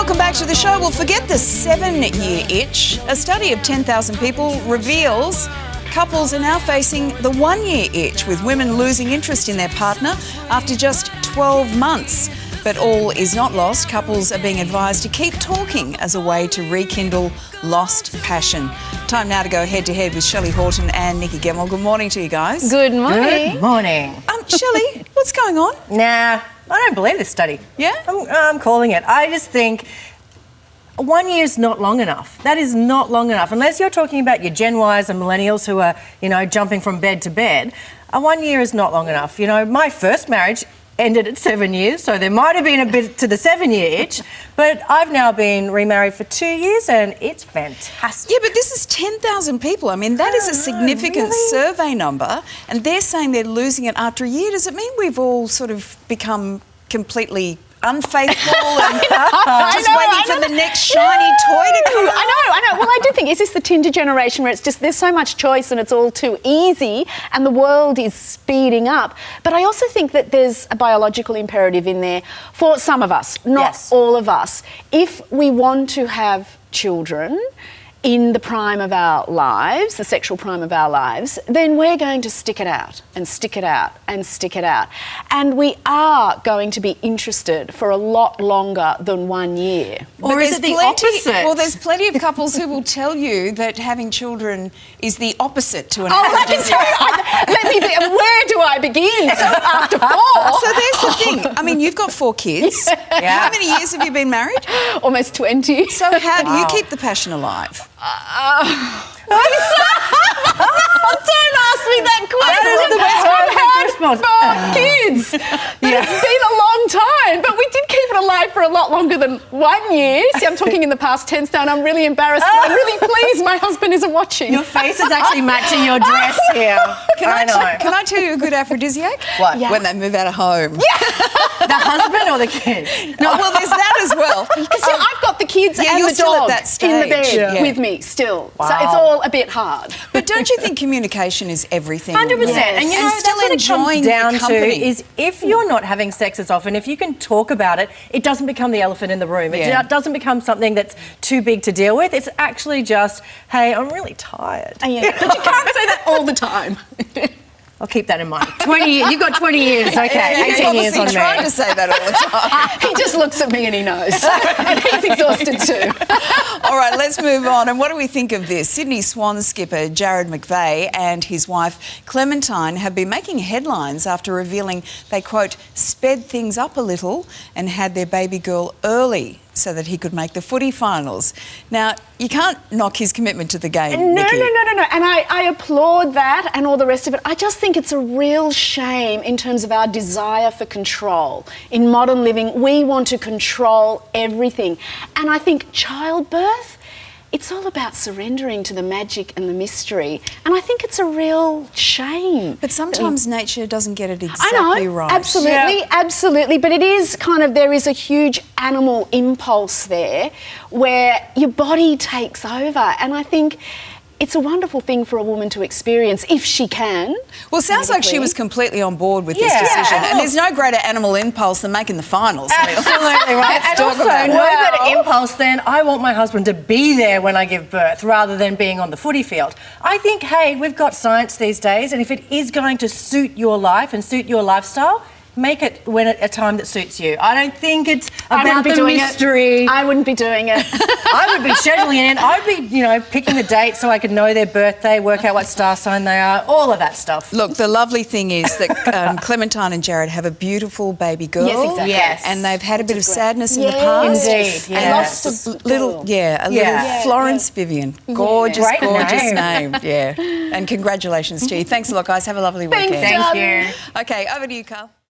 Welcome back to the show. Well, forget the 7-year itch. A study of 10,000 people reveals couples are now facing the 1-year itch, with women losing interest in their partner after just 12 months. But all is not lost. Couples are being advised to keep talking as a way to rekindle lost passion. Time now to go head-to-head with Shelly Horton and Nikki Gemmell. Good morning to you guys. Good morning. Good morning. Shelley, what's going on? Nah, I don't believe this study. Yeah? I'm calling it. I just think 1 year is not long enough. That is not long enough. Unless you're talking about your Gen Ys and millennials who are, jumping from bed to bed, 1 year is not long enough. My first marriage ended at 7 years, so there might have been a bit to the 7-year itch, but I've now been remarried for 2 years and it's fantastic. Yeah, but this is 10,000 people. I mean, that is a significant survey number, and they're saying they're losing it after a year. Does it mean we've all sort of become completely unfaithful and just waiting for the next shiny toy to come out? I know. Well, I do think, is this the Tinder generation where it's just there's so much choice and it's all too easy and the world is speeding up? But I also think that there's a biological imperative in there for some of us, not all of us. If we want to have children in the prime of our lives, the sexual prime of our lives, then we're going to stick it out and stick it out and stick it out. And we are going to be interested for a lot longer than 1 year. Or is it the opposite? Well, there's plenty of couples who will tell you that having children is the opposite to an I can tell you, where do I begin after 4? So there's the thing. I mean, you've got 4 kids. Yeah. How many years have you been married? Almost 20. So how do you keep the passion alive? Don't ask me that question. I've had 4 kids. It's been a long time, but we did keep it alive for a lot longer than 1 year. See, I'm talking in the past tense now, and I'm really embarrassed, but I'm really pleased my husband isn't watching. Your face is actually matching your dress here. Can I tell you a good aphrodisiac? What? Yeah. When they move out of home. The husband or the kids? No, well, there's that as well. Because I've got the kids and you're the still dog at that in the stage. bed with me still. Wow. So it's all a bit hard. But don't you think communication is everything? 100%. Yes. And And still that's what enjoying it comes down the to company. is if you're not having sex as often, if you can talk about it, it doesn't become the elephant in the room. It doesn't become something that's too big to deal with. It's actually just, hey, I'm really tired. But you can't say that all the time. I'll keep that in mind. 20 years. You've got 20 years. Okay, He's 18 years obviously on me. trying to say that all the time. He just looks at me and he knows. And he's exhausted too. All right, let's move on. And what do we think of this? Sydney Swan skipper Jarrard McVeigh and his wife Clementine have been making headlines after revealing they, quote, sped things up a little and had their baby girl early so that he could make the footy finals. Now, you can't knock his commitment to the game, No. Nikki. And I applaud that and all the rest of it. I just think it's a real shame in terms of our desire for control. In modern living, we want to control everything. And I think childbirth, it's all about surrendering to the magic and the mystery. And I think it's a real shame. But sometimes nature doesn't get it exactly right. Absolutely. But it is there is a huge animal impulse there where your body takes over. And I think it's a wonderful thing for a woman to experience if she can. Well, it sounds like she was completely on board with this decision. And there's no greater animal impulse than making the finals. Absolutely right. And also, no better impulse than I want my husband to be there when I give birth rather than being on the footy field. I think, hey, we've got science these days, and if it is going to suit your life and suit your lifestyle, make it when at a time that suits you. I don't think it's about the mystery. I wouldn't be doing it. I would be scheduling it in. I'd be, picking the date so I could know their birthday, work out what star sign they are, all of that stuff. Look, the lovely thing is that Clementine and Jarrard have a beautiful baby girl. Yes, exactly. Yes. And they've had a bit of sadness in the past. Indeed, yes. Lost a little Florence Vivian. Gorgeous name. Yeah. And congratulations to you. Thanks a lot, guys. Have a lovely weekend. Thank you. Okay, over to you, Carl.